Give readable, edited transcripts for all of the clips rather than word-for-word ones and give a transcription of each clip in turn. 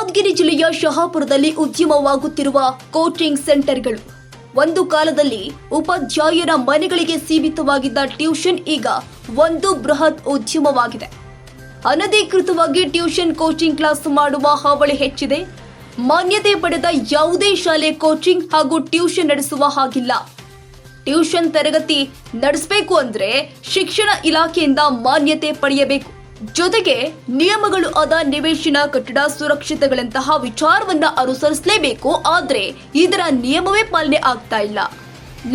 ಯಾದಗಿರಿ ಜಿಲ್ಲೆಯ ಶಹಾಪುರದಲ್ಲಿ ಉದ್ಯಮವಾಗುತ್ತಿರುವ ಕೋಚಿಂಗ್ ಸೆಂಟರ್ಗಳು. ಒಂದು ಕಾಲದಲ್ಲಿ ಉಪಾಧ್ಯಾಯರ ಮನೆಗಳಿಗೆ ಸೀಮಿತವಾಗಿದ್ದ ಟ್ಯೂಷನ್ ಈಗ ಒಂದು ಬೃಹತ್ ಉದ್ಯಮವಾಗಿದೆ. ಅನಧಿಕೃತವಾಗಿ ಟ್ಯೂಷನ್ ಕೋಚಿಂಗ್ ಕ್ಲಾಸ್ ಮಾಡುವ ಹಾವಳಿ ಹೆಚ್ಚಿದೆ. ಮಾನ್ಯತೆ ಪಡೆದ ಯಾವುದೇ ಶಾಲೆ ಕೋಚಿಂಗ್ ಹಾಗೂ ಟ್ಯೂಷನ್ ನಡೆಸುವ ಹಾಗಿಲ್ಲ. ಟ್ಯೂಷನ್ ತರಗತಿ ನಡೆಸಬೇಕು ಅಂದ್ರೆ ಶಿಕ್ಷಣ ಇಲಾಖೆಯಿಂದ ಮಾನ್ಯತೆ ಪಡೆಯಬೇಕು. ಜೊತೆಗೆ ನಿಯಮಗಳು ಆದ ನಿವೇಶನ, ಕಟ್ಟಡ ಸುರಕ್ಷತೆಗಳಂತಹ ವಿಚಾರವನ್ನ ಅನುಸರಿಸಲೇಬೇಕು. ಆದ್ರೆ ಇದರ ನಿಯಮವೇ ಪಾಲನೆ ಆಗ್ತಾ ಇಲ್ಲ.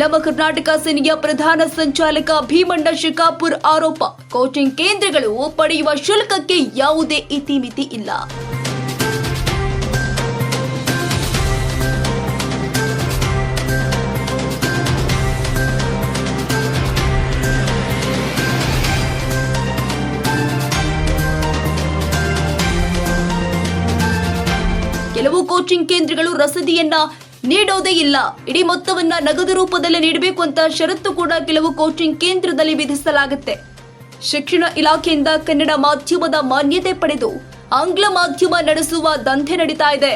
ನಮ್ಮ ಕರ್ನಾಟಕ ಸೇನೆಯ ಪ್ರಧಾನ ಸಂಚಾಲಕ ಭೀಮಣ್ಣ ಶಿಕಾಪುರ್ ಆರೋಪ: ಕೋಚಿಂಗ್ ಕೇಂದ್ರಗಳು ಪಡೆಯುವ ಶುಲ್ಕಕ್ಕೆ ಯಾವುದೇ ಇತಿಮಿತಿ ಇಲ್ಲ. ಕೆಲವು ಕೋಚಿಂಗ್ ಕೇಂದ್ರಗಳು ರಸೀದಿಯನ್ನ ನೀಡೋದೇ ಇಲ್ಲ, ಇಡೀ ಮೊತ್ತವನ್ನ ನಗದು ರೂಪದಲ್ಲಿ ನೀಡಬೇಕು ಅಂತ ಷರತ್ತು ಕೂಡ ಕೆಲವು ಕೋಚಿಂಗ್ ಕೇಂದ್ರದಲ್ಲಿ ವಿಧಿಸಲಾಗುತ್ತೆ. ಶಿಕ್ಷಣ ಇಲಾಖೆಯಿಂದ ಕನ್ನಡ ಮಾಧ್ಯಮದ ಮಾನ್ಯತೆ ಪಡೆದು ಆಂಗ್ಲ ಮಾಧ್ಯಮ ನಡೆಸುವ ದಂಧೆ ನಡೀತಾ ಇದೆ.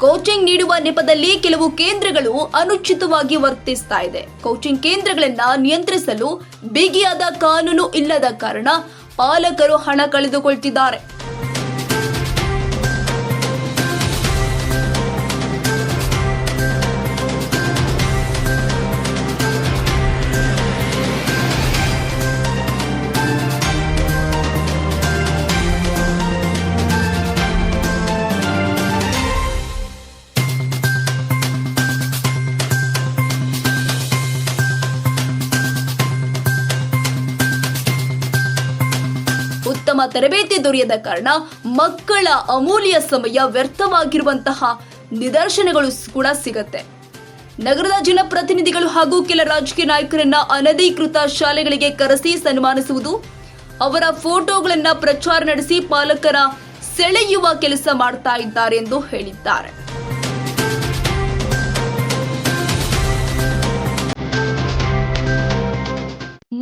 ಕೋಚಿಂಗ್ ನೀಡುವ ನೆಪದಲ್ಲಿ ಕೆಲವು ಕೇಂದ್ರಗಳು ಅನುಚಿತವಾಗಿ ವರ್ತಿಸ್ತಾ ಇದೆ. ಕೋಚಿಂಗ್ ಕೇಂದ್ರಗಳನ್ನ ನಿಯಂತ್ರಿಸಲು ಬಿಗಿಯಾದ ಕಾನೂನು ಇಲ್ಲದ ಕಾರಣ ಪಾಲಕರು ಹಣ ಕಳೆದುಕೊಳ್ತಿದ್ದಾರೆ. ಉತ್ತಮ ತರಬೇತಿ ದೊರೆಯದ ಕಾರಣ ಮಕ್ಕಳ ಅಮೂಲ್ಯ ಸಮಯ ವ್ಯರ್ಥವಾಗಿರುವಂತಹ ನಿದರ್ಶನಗಳು ಕೂಡ ಸಿಗುತ್ತೆ. ನಗರದ ಜನಪ್ರತಿನಿಧಿಗಳು ಹಾಗೂ ಕೆಲ ರಾಜಕೀಯ ನಾಯಕರನ್ನ ಅನಧಿಕೃತ ಶಾಲೆಗಳಿಗೆ ಕರೆಸಿ ಸನ್ಮಾನಿಸುವುದು, ಅವರ ಫೋಟೋಗಳನ್ನ ಪ್ರಚಾರ ನಡೆಸಿ ಪಾಲಕರ ಸೆಳೆಯುವ ಕೆಲಸ ಮಾಡ್ತಾ ಇದ್ದಾರೆ ಎಂದು ಹೇಳಿದ್ದಾರೆ.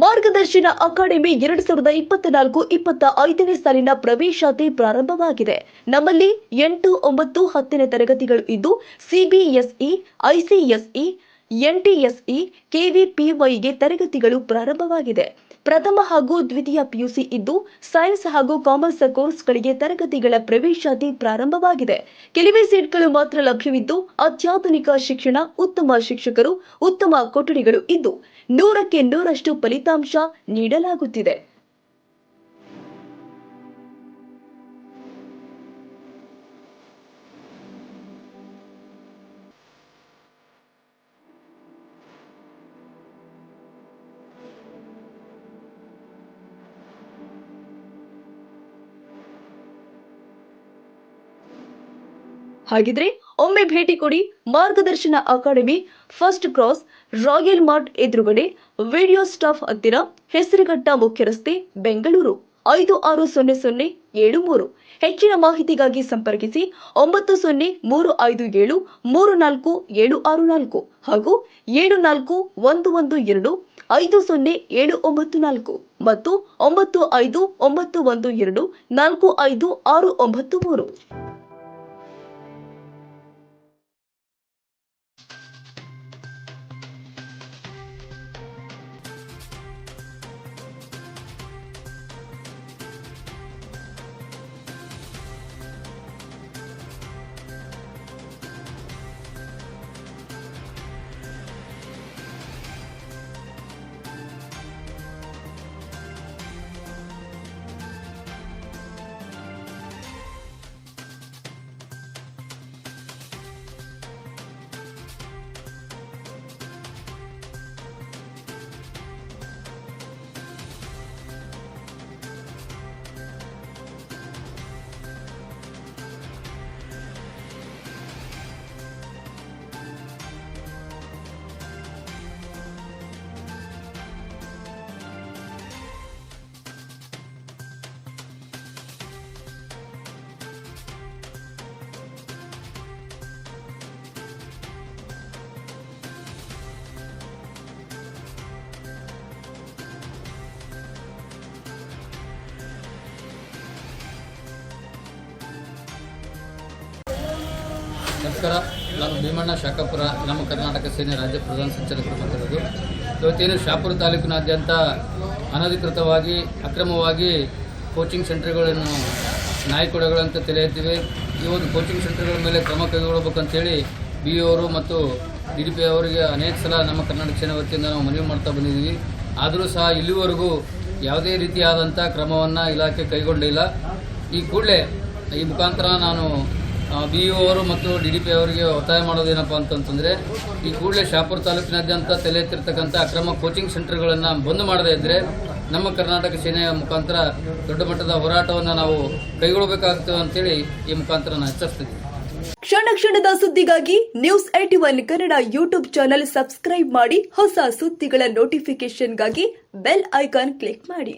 ಮಾರ್ಗದರ್ಶನ ಅಕಾಡೆಮಿ 2024-25ನೇ ಸಾಲಿನ ಪ್ರವೇಶಾತಿ ಪ್ರಾರಂಭವಾಗಿದೆ. ನಮ್ಮಲ್ಲಿ 8, 9, 10ನೇ ತರಗತಿಗಳು ಇದ್ದು ಸಿಬಿಎಸ್ಇ, ಐಸಿಎಸ್ಇ, ಎನ್ಟಿಎಸ್ಇ, ಕೆವಿಪಿವೈಗೆ ತರಗತಿಗಳು ಪ್ರಾರಂಭವಾಗಿದೆ. ಪ್ರಥಮ ಹಾಗೂ ದ್ವಿತೀಯ ಪಿಯುಸಿ ಇದ್ದು ಸೈನ್ಸ್ ಹಾಗೂ ಕಾಮರ್ಸ್ ಕೋರ್ಸ್ಗಳಿಗೆ ತರಗತಿಗಳ ಪ್ರವೇಶಾತಿ ಪ್ರಾರಂಭವಾಗಿದೆ. ಕೆಲವೇ ಸೀಟ್ಗಳು ಮಾತ್ರ ಲಭ್ಯವಿದ್ದು ಅತ್ಯಾಧುನಿಕ ಶಿಕ್ಷಣ, ಉತ್ತಮ ಶಿಕ್ಷಕರು, ಉತ್ತಮ ಕೊಠಡಿಗಳು ಇದ್ದು 100ಕ್ಕೆ 100ರಷ್ಟು ಫಲಿತಾಂಶ ನೀಡಲಾಗುತ್ತಿದೆ. ಹಾಗಿದ್ರೆ ಒಮ್ಮೆ ಭೇಟಿ ಕೊಡಿ. ಮಾರ್ಗದರ್ಶನ academy, first cross, royal mart ಎದುರುಗಡೆ, ವಿಡಿಯೋ ಸ್ಟಾಫ್ ಹತ್ತಿರ, ಹೆಸರುಘಟ್ಟ ಮುಖ್ಯ ರಸ್ತೆ, ಬೆಂಗಳೂರು 560073. ಹೆಚ್ಚಿನ ಮಾಹಿತಿಗಾಗಿ ಸಂಪರ್ಕಿಸಿ 9035734764 ಹಾಗೂ 7411250794 ಮತ್ತು 9591245693. ನಮಸ್ಕಾರ. ನಾನು ಭೀಮಣ್ಣ ಶಾಖಾಪುರ ನಮ್ಮ ಕರ್ನಾಟಕ ಸೇನೆ ರಾಜ್ಯ ಪ್ರಧಾನ ಸಂಚಾಲಕರು ಮಾತಾಡೋದು. ಇವತ್ತೇನು ಶಹಾಪುರ ತಾಲೂಕಿನಾದ್ಯಂತ ಅನಧಿಕೃತವಾಗಿ ಅಕ್ರಮವಾಗಿ ಕೋಚಿಂಗ್ ಸೆಂಟರ್ಗಳನ್ನು ನಾಯಿಕೊಡೆಗಳಂತ ತಲೆ ಎತ್ತಿವೆ. ಈ ಒಂದು ಕೋಚಿಂಗ್ ಸೆಂಟರ್ಗಳ ಮೇಲೆ ಕ್ರಮ ಕೈಗೊಳ್ಳಬೇಕಂತೇಳಿ BO ಅವರು ಮತ್ತು DDP ಅವರಿಗೆ ಅನೇಕ ಸಲ ನಮ್ಮ ಕರ್ನಾಟಕ ಸೇನೆ ವತಿಯಿಂದ ನಾವು ಮನವಿ ಮಾಡ್ತಾ ಬಂದಿದ್ದೀವಿ. ಆದರೂ ಸಹ ಇಲ್ಲಿವರೆಗೂ ಯಾವುದೇ ರೀತಿಯಾದಂಥ ಕ್ರಮವನ್ನು ಇಲಾಖೆ ಕೈಗೊಂಡಿಲ್ಲ. ಈ ಕೂಡಲೇ ಈ ಮುಖಾಂತರ ನಾನು BO ಅವರು ಮತ್ತು DDP ಅವರಿಗೆ ಒತ್ತಾಯ ಮಾಡೋದೇನಪ್ಪ ಅಂತಂದರೆ, ಈ ಕೂಡಲೇ ಶಹಾಪುರ ತಾಲೂಕಿನಾದ್ಯಂತ ತಲೆ ಎತ್ತಿರ್ತಕ್ಕಂಥ ಅಕ್ರಮ ಕೋಚಿಂಗ್ ಸೆಂಟರ್ಗಳನ್ನು ಬಂದ್ ಮಾಡದೇ ಇದ್ದರೆ ನಮ್ಮ ಕರ್ನಾಟಕ ಸೇನೆಯ ಮುಖಾಂತರ ದೊಡ್ಡ ಮಟ್ಟದ ಹೋರಾಟವನ್ನು ನಾವು ಕೈಗೊಳ್ಳಬೇಕಾಗ್ತದೆ ಅಂತೇಳಿ ಈ ಮುಖಾಂತರ ನಾನು ಎಚ್ಚರಿಸ್ತಿದ್ದೀನಿ. ಕ್ಷಣ ಕ್ಷಣದ ಸುದ್ದಿಗಾಗಿ news 81 Kannada YouTube channel subscribe ಮಾಡಿ. ಹೊಸ ಸುದ್ದಿಗಳ ನೋಟಿಫಿಕೇಶನ್ಗಾಗಿ ಬೆಲ್ ಐಕಾನ್ ಕ್ಲಿಕ್ ಮಾಡಿ.